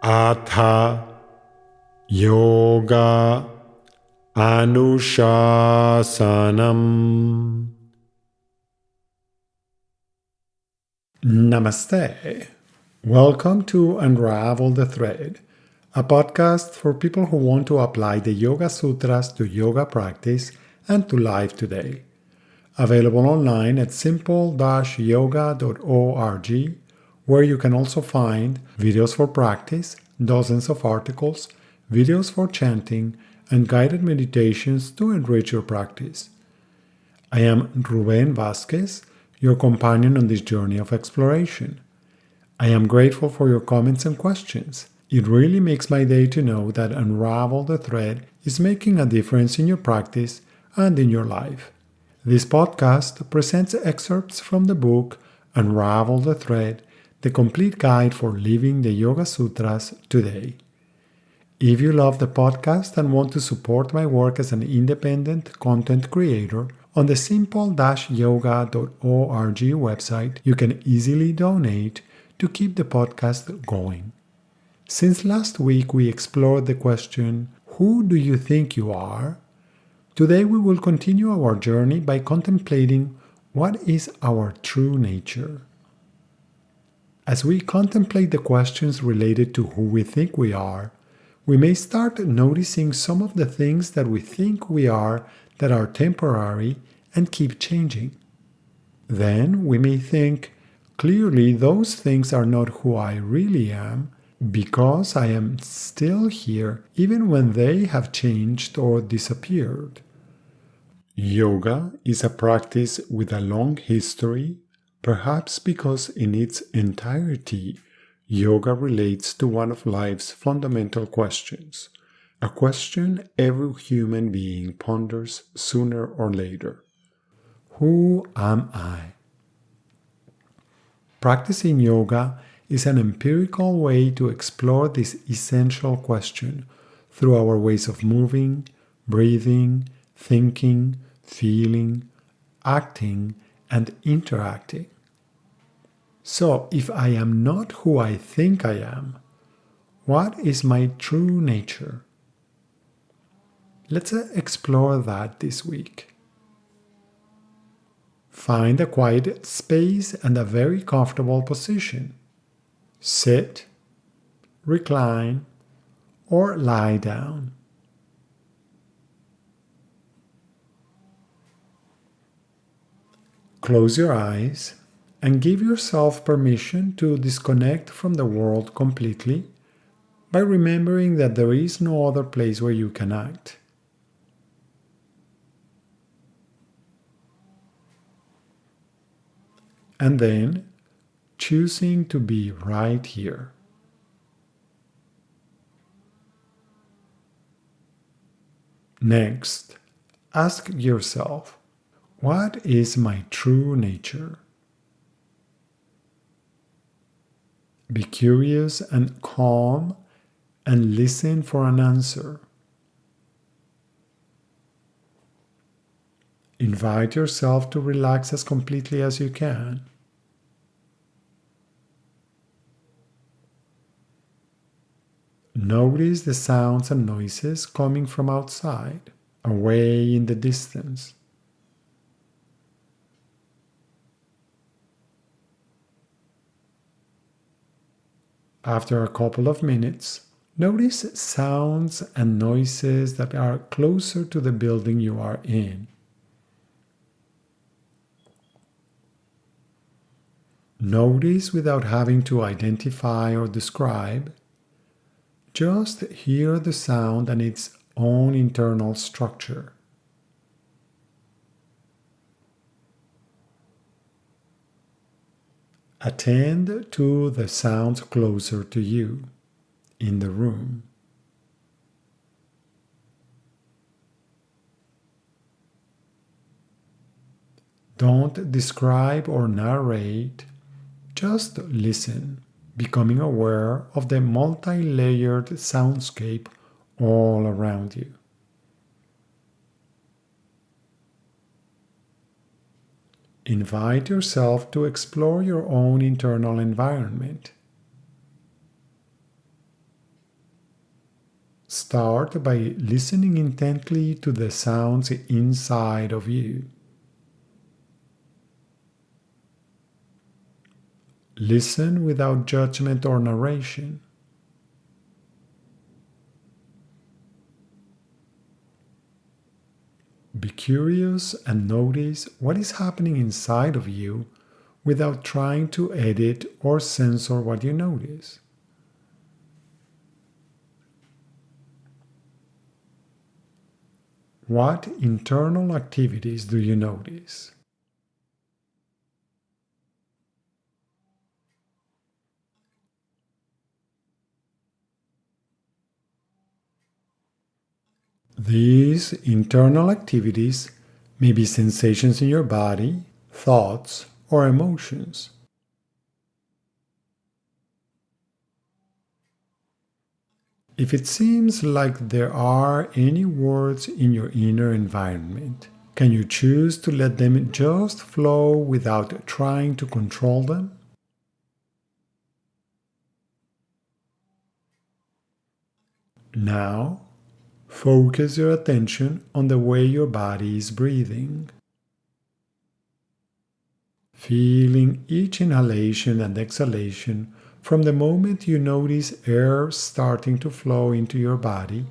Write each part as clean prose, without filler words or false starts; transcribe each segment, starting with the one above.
Atha Yoga Anushasanam. Namaste. Welcome to Unravel the Thread, a podcast for people who want to apply the Yoga Sutras to yoga practice and to life today. Available online at simple-yoga.org, where you can also find videos for practice, dozens of articles, videos for chanting, and guided meditations to enrich your practice. I am Ruben Vasquez, your companion on this journey of exploration. I am grateful for your comments and questions. It really makes my day to know that Unravel the Thread is making a difference in your practice and in your life. This podcast presents excerpts from the book Unravel the Thread, the complete guide for living the Yoga Sutras today. If you love the podcast and want to support my work as an independent content creator, on the simple-yoga.org website, you can easily donate to keep the podcast going. Since last week we explored the question, who do you think you are? Today we will continue our journey by contemplating what is our true nature. As we contemplate the questions related to who we think we are, we may start noticing some of the things that we think we are that are temporary and keep changing. Then we may think, clearly those things are not who I really am, because I am still here even when they have changed or disappeared. Yoga is a practice with a long history, perhaps because in its entirety, yoga relates to one of life's fundamental questions, a question every human being ponders sooner or later. Who am I? Practicing yoga is an empirical way to explore this essential question through our ways of moving, breathing, thinking, feeling, acting, and interacting. So, if I am not who I think I am, what is my true nature? Let's explore that this week. Find a quiet space and a very comfortable position. Sit, recline, or lie down. Close your eyes and give yourself permission to disconnect from the world completely by remembering that there is no other place where you can act. And then choosing to be right here. Next, ask yourself, what is my true nature? Be curious and calm and listen for an answer. Invite yourself to relax as completely as you can. Notice the sounds and noises coming from outside, away in the distance. After a couple of minutes, notice sounds and noises that are closer to the building you are in. Notice without having to identify or describe. Just hear the sound and its own internal structure. Attend to the sounds closer to you, in the room. Don't describe or narrate, just listen, becoming aware of the multi-layered soundscape all around you. Invite yourself to explore your own internal environment. start by listening intently to the sounds inside of you. Listen without judgment or narration. Be curious and notice what is happening inside of you without trying to edit or censor what you notice. What internal activities do you notice? These internal activities may be sensations in your body, thoughts, or emotions. If it seems like there are any words in your inner environment, can you choose to let them just flow without trying to control them? Now, focus your attention on the way your body is breathing. Feeling each inhalation and exhalation from the moment you notice air starting to flow into your body,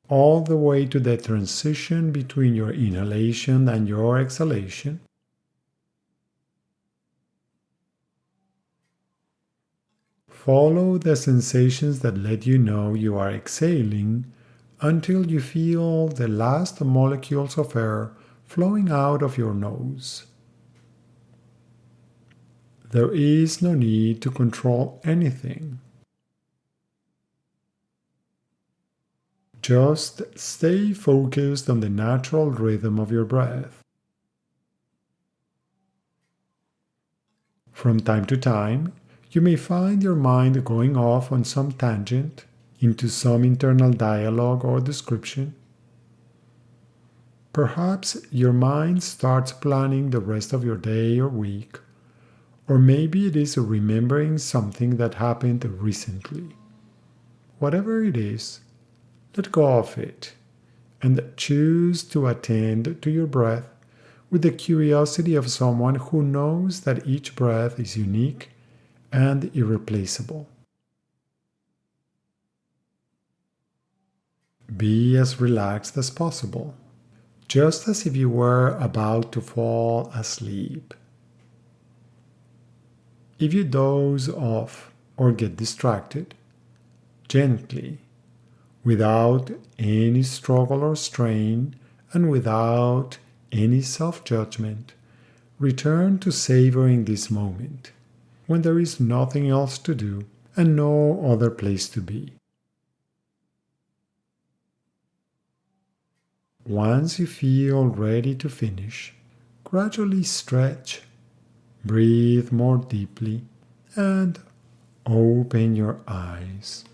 all the way to the transition between your inhalation and your exhalation. Follow the sensations that let you know you are exhaling until you feel the last molecules of air flowing out of your nose. There is no need to control anything. Just stay focused on the natural rhythm of your breath. From time to time, you may find your mind going off on some tangent into some internal dialogue or description. Perhaps your mind starts planning the rest of your day or week, or maybe it is remembering something that happened recently. Whatever it is, let go of it and choose to attend to your breath with the curiosity of someone who knows that each breath is unique and irreplaceable. Be as relaxed as possible, just as if you were about to fall asleep. If you doze off or get distracted, gently, without any struggle or strain, and without any self judgment, return to savoring this moment when there is nothing else to do and no other place to be. Once you feel ready to finish, gradually stretch, breathe more deeply, and open your eyes.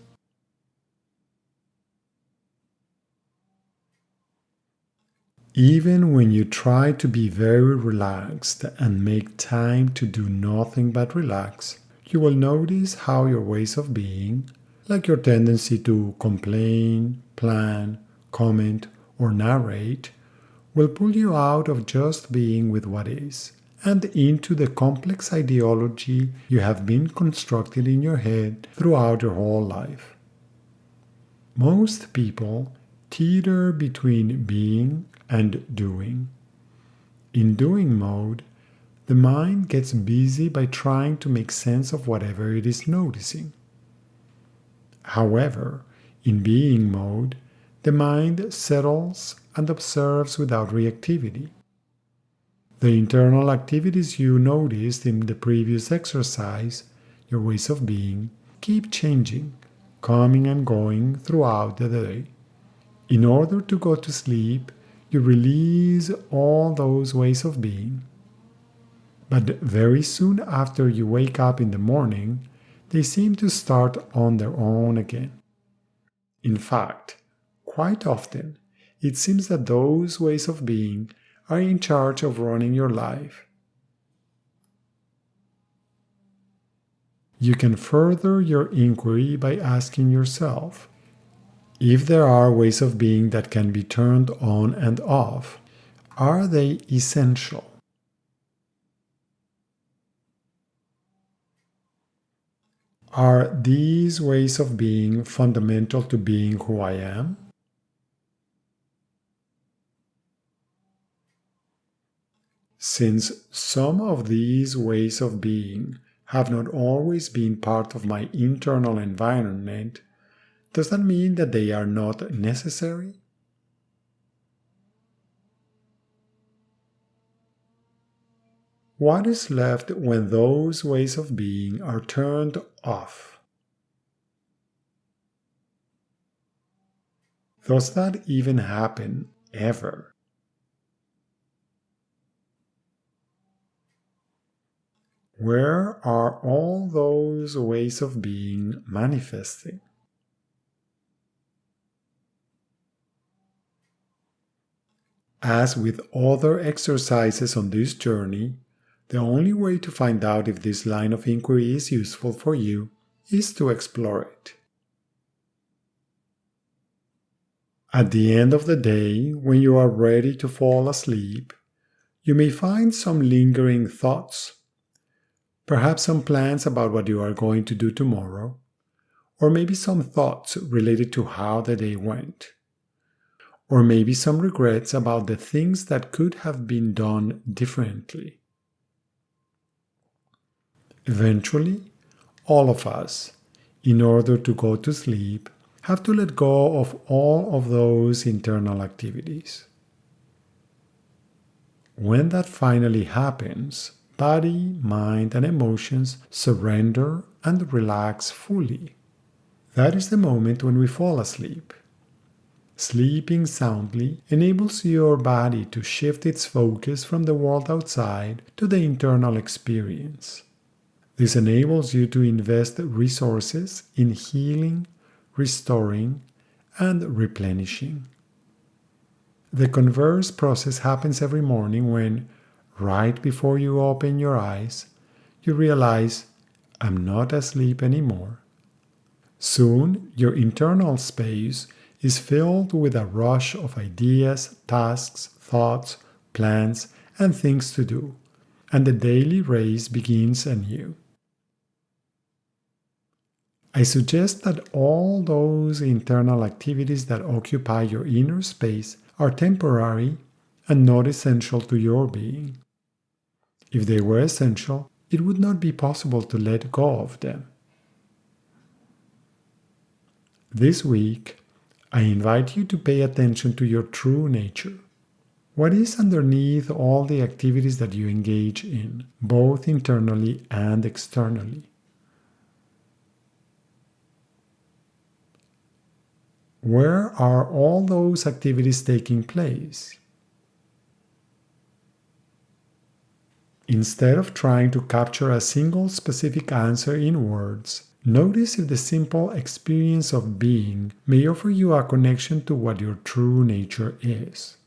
Even when you try to be very relaxed and make time to do nothing but relax, you will notice how your ways of being, like your tendency to complain, plan, comment, or narrate, will pull you out of just being with what is and into the complex ideology you have been constructed in your head throughout your whole life. Most people teeter between being and doing. In doing mode, the mind gets busy by trying to make sense of whatever it is noticing. However, in being mode, the mind settles and observes without reactivity. The internal activities you noticed in the previous exercise, your ways of being, keep changing, coming and going throughout the day. In order to go to sleep, you release all those ways of being. But very soon after you wake up in the morning, they seem to start on their own again. In fact, quite often, it seems that those ways of being are in charge of running your life. You can further your inquiry by asking yourself, if there are ways of being that can be turned on and off, are they essential? Are these ways of being fundamental to being who I am? Since some of these ways of being have not always been part of my internal environment, does that mean that they are not necessary? What is left when those ways of being are turned off? Does that even happen ever? Where are all those ways of being manifesting? As with other exercises on this journey, the only way to find out if this line of inquiry is useful for you is to explore it. At the end of the day, when you are ready to fall asleep, you may find some lingering thoughts, perhaps some plans about what you are going to do tomorrow, or maybe some thoughts related to how the day went, or maybe some regrets about the things that could have been done differently. Eventually, all of us, in order to go to sleep, have to let go of all of those internal activities. When that finally happens, body, mind, and emotions surrender and relax fully. That is the moment when we fall asleep. Sleeping soundly enables your body to shift its focus from the world outside to the internal experience. This enables you to invest resources in healing, restoring, and replenishing. The converse process happens every morning when, right before you open your eyes, you realize, I'm not asleep anymore. Soon, your internal space is filled with a rush of ideas, tasks, thoughts, plans, and things to do, and the daily race begins anew. I suggest that all those internal activities that occupy your inner space are temporary and not essential to your being. If they were essential, it would not be possible to let go of them. This week, I invite you to pay attention to your true nature. What is underneath all the activities that you engage in, both internally and externally? Where are all those activities taking place? Instead of trying to capture a single specific answer in words, notice if the simple experience of being may offer you a connection to what your true nature is.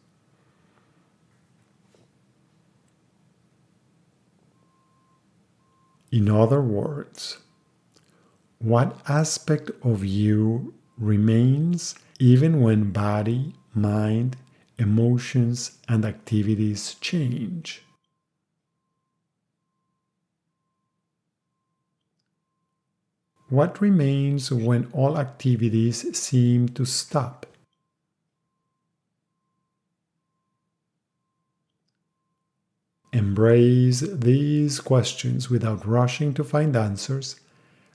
In other words, what aspect of you remains even when body, mind, emotions, and activities change? What remains when all activities seem to stop? Embrace these questions without rushing to find answers,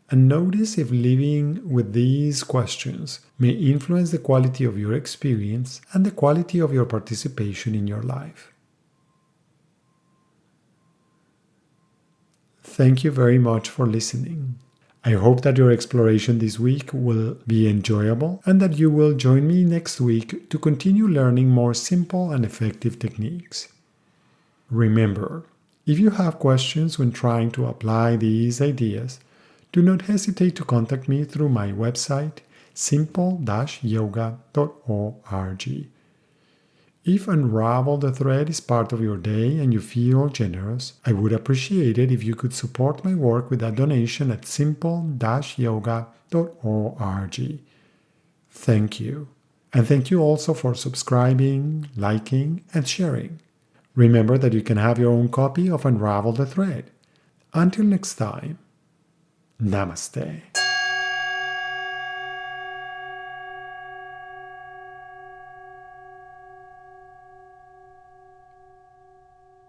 and notice if living with these questions may influence the quality of your experience and the quality of your participation in your life. Thank you very much for listening. I hope that your exploration this week will be enjoyable and that you will join me next week to continue learning more simple and effective techniques. Remember, if you have questions when trying to apply these ideas, do not hesitate to contact me through my website, simple-yoga.org. If Unravel the Thread is part of your day and you feel generous, I would appreciate it if you could support my work with a donation at simple-yoga.org. Thank you. And thank you also for subscribing, liking, and sharing. Remember that you can have your own copy of Unravel the Thread. Until next time, Namaste.